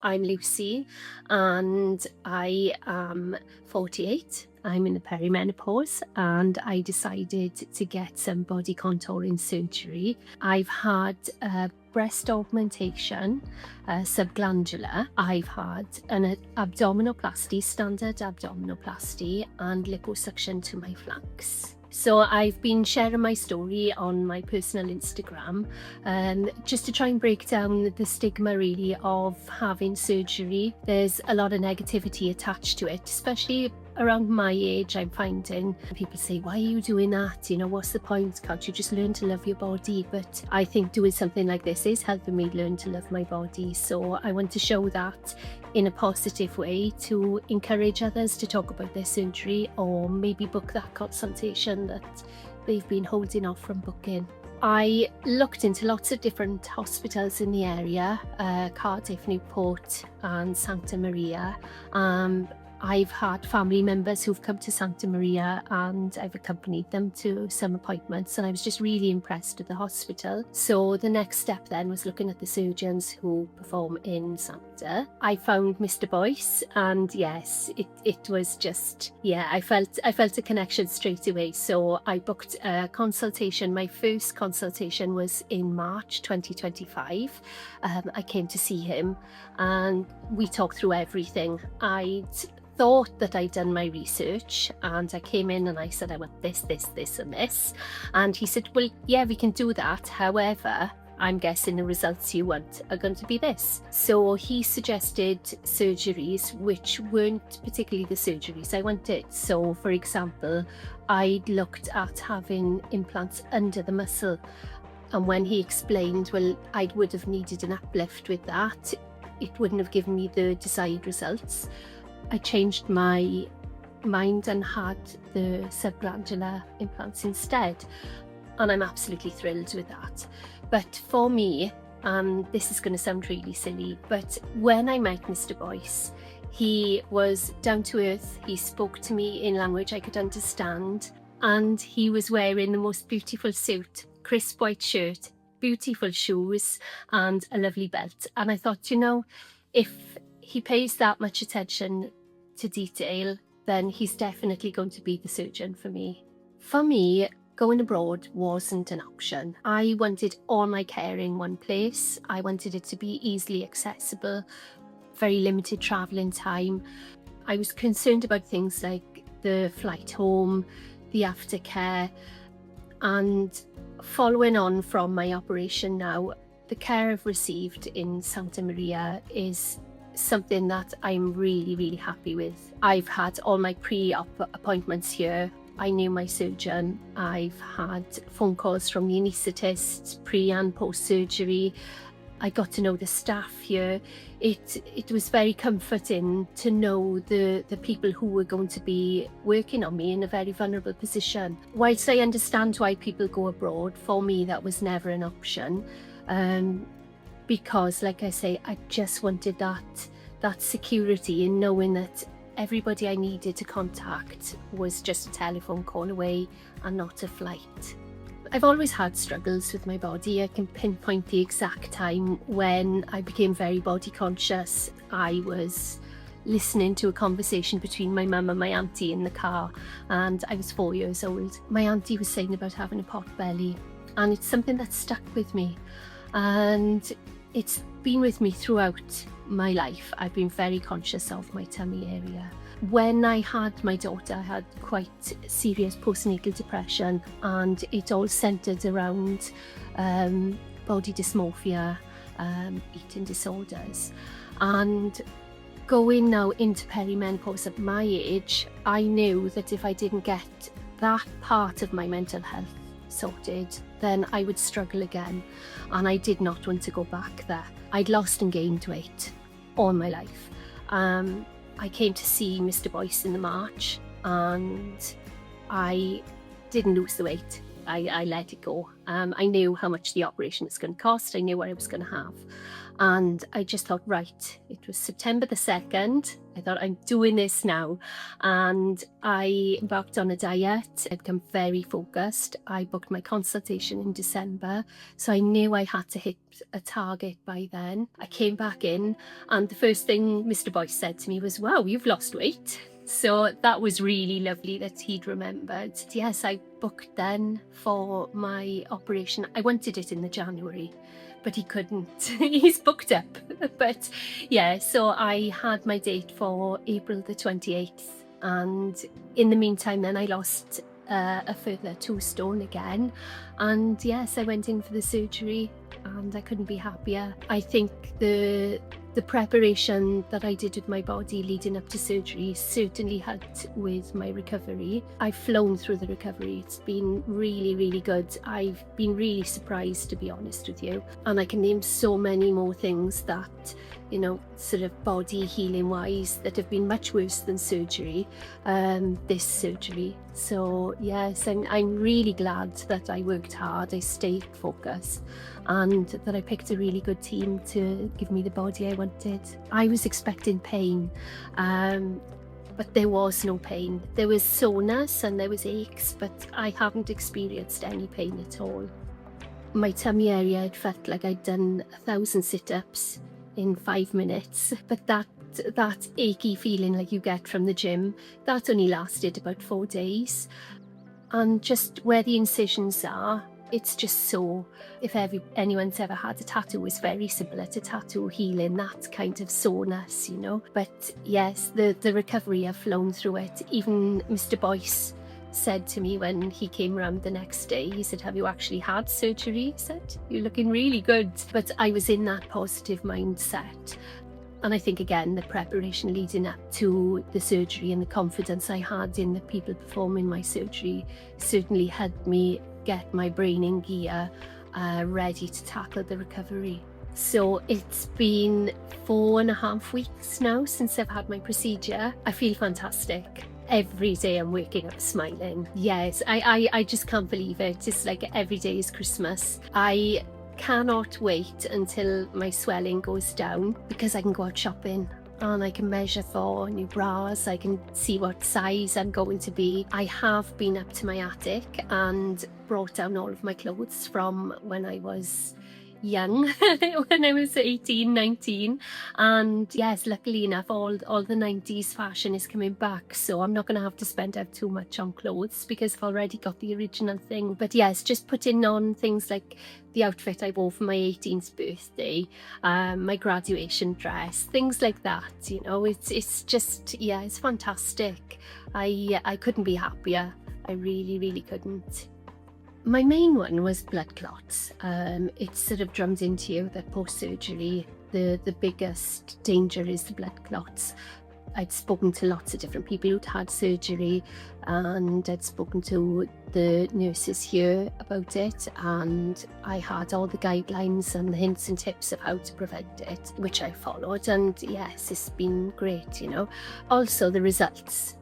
I'm Lucy and I am 48. I'm in the perimenopause and I decided to get some body contouring surgery. I've had breast augmentation, subglandular. I've had an abdominoplasty, standard abdominoplasty, and liposuction to my flanks. So I've been sharing my story on my personal Instagram, just to try and break down the stigma really of having surgery. There's a lot of negativity attached to it, especially around my age. I'm finding people say, why are you doing that? You know, what's the point? Can't you just learn to love your body? But I think doing something like this is helping me learn to love my body. So I want to show that in a positive way to encourage others to talk about their surgery, or maybe book that consultation that they've been holding off from booking. I looked into lots of different hospitals in the area, Cardiff, Newport and Sancta Maria. I've had family members who've come to Sancta Maria and I've accompanied them to some appointments, and I was just really impressed with the hospital. So the next step then was looking at the surgeons who perform in Sancta. I found Mr Boyce, and yes, it was just, yeah, I felt a connection straight away. So I booked a consultation. My first consultation was in March 2025. I came to see him and we talked through everything. I'd thought that I'd done my research and I came in and I said I want this, this, this and this, and he said, well, yeah, we can do that, however I'm guessing the results you want are going to be this. So he suggested surgeries which weren't particularly the surgeries I wanted. So for example, I'd looked at having implants under the muscle, and when he explained, well, I would have needed an uplift with that, it wouldn't have given me the desired results. I changed my mind and had the subglandular implants instead, and I'm absolutely thrilled with that. But for me, and this is going to sound really silly, but when I met Mr Boyce, he was down to earth. He spoke to me in language I could understand, and he was wearing the most beautiful suit, crisp white shirt, beautiful shoes and a lovely belt. And I thought, you know, if he pays that much attention to detail, then he's definitely going to be the surgeon for me. For me, going abroad wasn't an option. I wanted all my care in one place. I wanted it to be easily accessible, very limited travelling time. I was concerned about things like the flight home, the aftercare, and following on from my operation now, the care I've received in Sancta Maria is something that I'm really, really happy with. I've had all my pre-op appointments here. I knew my surgeon. I've had phone calls from the anaesthetists pre and post surgery. I got to know the staff here. It was very comforting to know the people who were going to be working on me in a very vulnerable position. Whilst I understand why people go abroad, for me that was never an option. Because like I say, I just wanted that security in knowing that everybody I needed to contact was just a telephone call away and not a flight. I've always had struggles with my body. I can pinpoint the exact time when I became very body conscious. I was listening to a conversation between my mum and my auntie in the car, and I was 4 years old. My auntie was saying about having a pot belly, and it's something that stuck with me, and it's been with me throughout my life. I've been very conscious of my tummy area. When I had my daughter, I had quite serious postnatal depression, and it all centred around body dysmorphia, eating disorders. And going now into perimenopause at my age, I knew that if I didn't get that part of my mental health sorted, then I would struggle again, and I did not want to go back there. I'd lost and gained weight all my life. I came to see Mr Boyce in the March and I didn't lose the weight. I let it go. I knew how much the operation was going to cost. I knew what I was going to have. And I just thought, right, it was September the 2nd. I thought, I'm doing this now. And I embarked on a diet. I'd become very focused. I booked my consultation in December. So I knew I had to hit a target by then. I came back in, and the first thing Mr Boyce said to me was, wow, you've lost weight. So that was really lovely that he'd remembered. Yes, I booked then for my operation. I wanted it in the January, but he couldn't. He's booked up. But yeah, so I had my date for April the 28th. And in the meantime, then I lost a further 2 stone again. And yes, I went in for the surgery and I couldn't be happier. I think the preparation that I did with my body leading up to surgery certainly helped with my recovery. I've flown through the recovery. It's been really, really good. I've been really surprised, to be honest with you. And I can name so many more things that, you know, sort of body healing wise, that have been much worse than surgery, this surgery. So yes, I'm really glad that I worked hard, I stayed focused, and that I picked a really good team to give me the body I wanted. I was expecting pain, but there was no pain. There was soreness and there was aches, but I haven't experienced any pain at all. My tummy area, it felt like I'd done 1,000 sit-ups in 5 minutes, but that achy feeling like you get from the gym, that only lasted about 4 days. And just where the incisions are, it's just so, if anyone's ever had a tattoo, it's very similar to tattoo healing, that kind of soreness, you know. But yes, the recovery, I've flown through it. Even Mr Boyce said to me when he came round the next day, he said, have you actually had surgery? He said, you're looking really good. But I was in that positive mindset. And I think, again, the preparation leading up to the surgery and the confidence I had in the people performing my surgery certainly helped me get my brain in gear, ready to tackle the recovery. So it's been 4.5 weeks now since I've had my procedure. I feel fantastic. Every day I'm waking up smiling. Yes, I just can't believe it. It's like every day is Christmas. I cannot wait until my swelling goes down, because I can go out shopping and I can measure for new bras. I can see what size I'm going to be. I have been up to my attic and brought down all of my clothes from when I was young, when I was 18, 19. And yes, luckily enough, all the 90s fashion is coming back, so I'm not going to have to spend out too much on clothes because I've already got the original thing. But yes, just putting on things like the outfit I wore for my 18th birthday, my graduation dress, things like that, you know. It's just, yeah, it's fantastic. I couldn't be happier. I really, really couldn't. My main one was blood clots. It's sort of drummed into you that post-surgery, the biggest danger is the blood clots. I'd spoken to lots of different people who'd had surgery, and I'd spoken to the nurses here about it, and I had all the guidelines and the hints and tips of how to prevent it, which I followed, and yes, it's been great, you know. Also the results,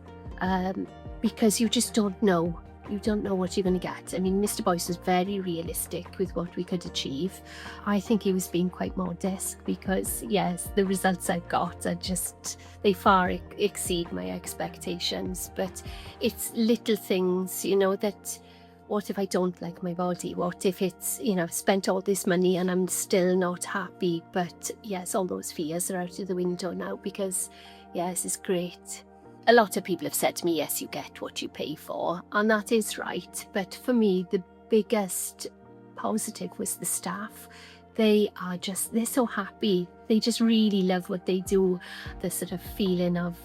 because you just don't know. You don't know what you're going to get. I mean, Mr Boyce was very realistic with what we could achieve. I think he was being quite modest because, yes, the results I've got are just, they far exceed my expectations. But it's little things, you know, that what if I don't like my body? What if it's, you know, I've spent all this money and I'm still not happy? But yes, all those fears are out of the window now because, yes, it's great. A lot of people have said to me, yes, you get what you pay for, and that is right. But for me, the biggest positive was the staff. They're so happy. They just really love what they do. The sort of feeling of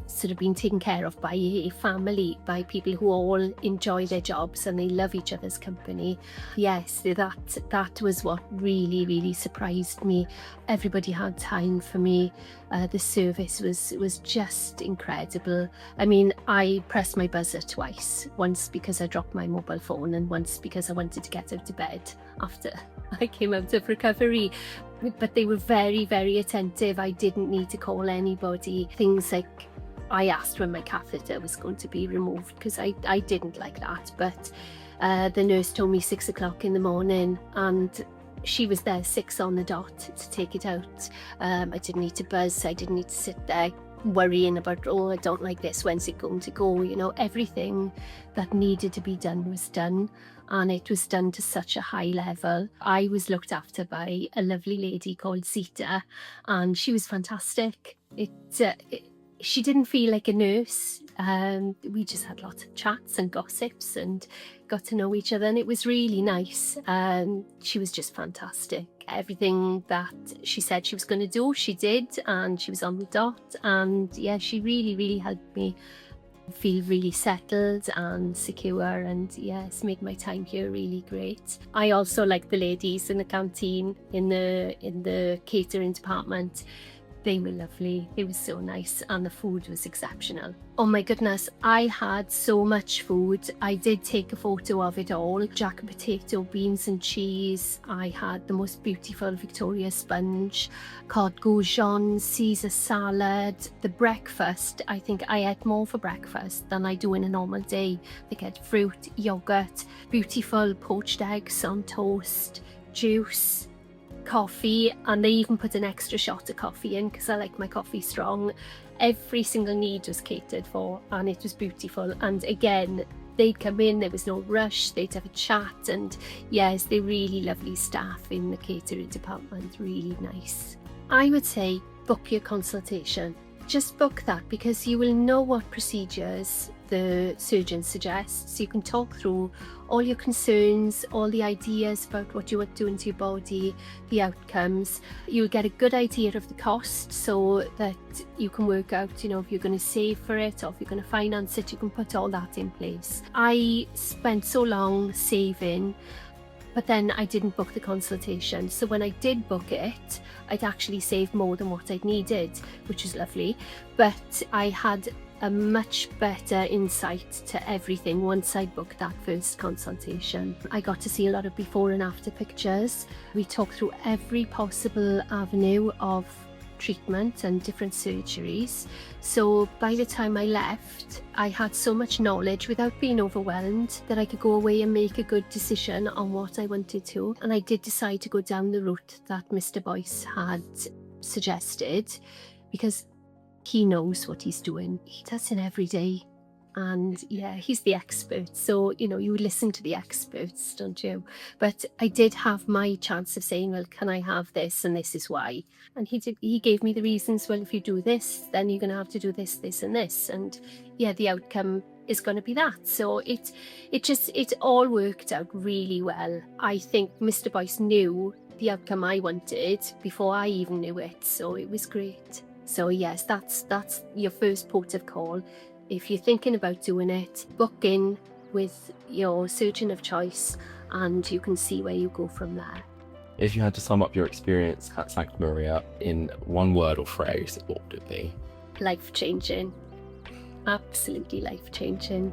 sort of being taken care of by a family, by people who all enjoy their jobs and they love each other's company. Yes, that was what really, really surprised me. Everybody had time for me. The service was just incredible. I mean, I pressed my buzzer twice, once because I dropped my mobile phone and once because I wanted to get out of bed after I came out of recovery. But they were very, very attentive. I didn't need to call anybody. Things like, I asked when my catheter was going to be removed because I didn't like that. But the nurse told me 6 o'clock in the morning, and She was there 6 on the dot to take it out. I didn't need to buzz, I didn't need to sit there worrying about, oh, I don't like this, when's it going to go? You know, everything that needed to be done was done, and it was done to such a high level. I was looked after by a lovely lady called Zita, and she was fantastic. She didn't feel like a nurse. We just had lots of chats and gossips and got to know each other, and it was really nice. She was just fantastic. Everything that she said she was going to do, she did, and she was on the dot. And yeah, she really, really helped me feel really settled and secure, and yes, made my time here really great. I also like the ladies in the canteen, in the catering department. They were lovely, it was so nice, and the food was exceptional. Oh my goodness, I had so much food. I did take a photo of it all. Jack and potato, beans and cheese. I had the most beautiful Victoria sponge, cod goujon, Caesar salad. The breakfast, I think I ate more for breakfast than I do in a normal day. I think I had fruit, yogurt, beautiful poached eggs on toast, juice, coffee, and they even put an extra shot of coffee in because I like my coffee strong. Every single need was catered for, and it was beautiful. And again, they'd come in, there was no rush, they'd have a chat, and yes, they're really lovely staff in the catering department, really nice. I would say book your consultation. Just book that, because you will know what procedures the surgeon suggests. You can talk through all your concerns, all the ideas about what you want to do into your body, the outcomes. You'll get a good idea of the cost, so that you can work out, you know, if you're going to save for it or if you're going to finance it. You can put all that in place. I spent so long saving, but then I didn't book the consultation. So when I did book it, I'd actually saved more than what I'd needed, which was lovely. But I had a much better insight to everything once I booked that first consultation. I got to see a lot of before and after pictures. We talked through every possible avenue of treatment and different surgeries. So by the time I left, I had so much knowledge without being overwhelmed that I could go away and make a good decision on what I wanted to. And I did decide to go down the route that Mr Boyce had suggested, because he knows what he's doing. He does it every day. And yeah, he's the expert. So, you know, you listen to the experts, don't you? But I did have my chance of saying, well, can I have this? And this is why. And he gave me the reasons. Well, if you do this, then you're going to have to do this, this and this. And yeah, the outcome is going to be that. So it all worked out really well. I think Mr Boyce knew the outcome I wanted before I even knew it. So it was great. So yes, that's your first port of call. If you're thinking about doing it, book in with your surgeon of choice, and you can see where you go from there. If you had to sum up your experience at Sancta Maria in one word or phrase, what would it be? Life-changing. Absolutely life-changing.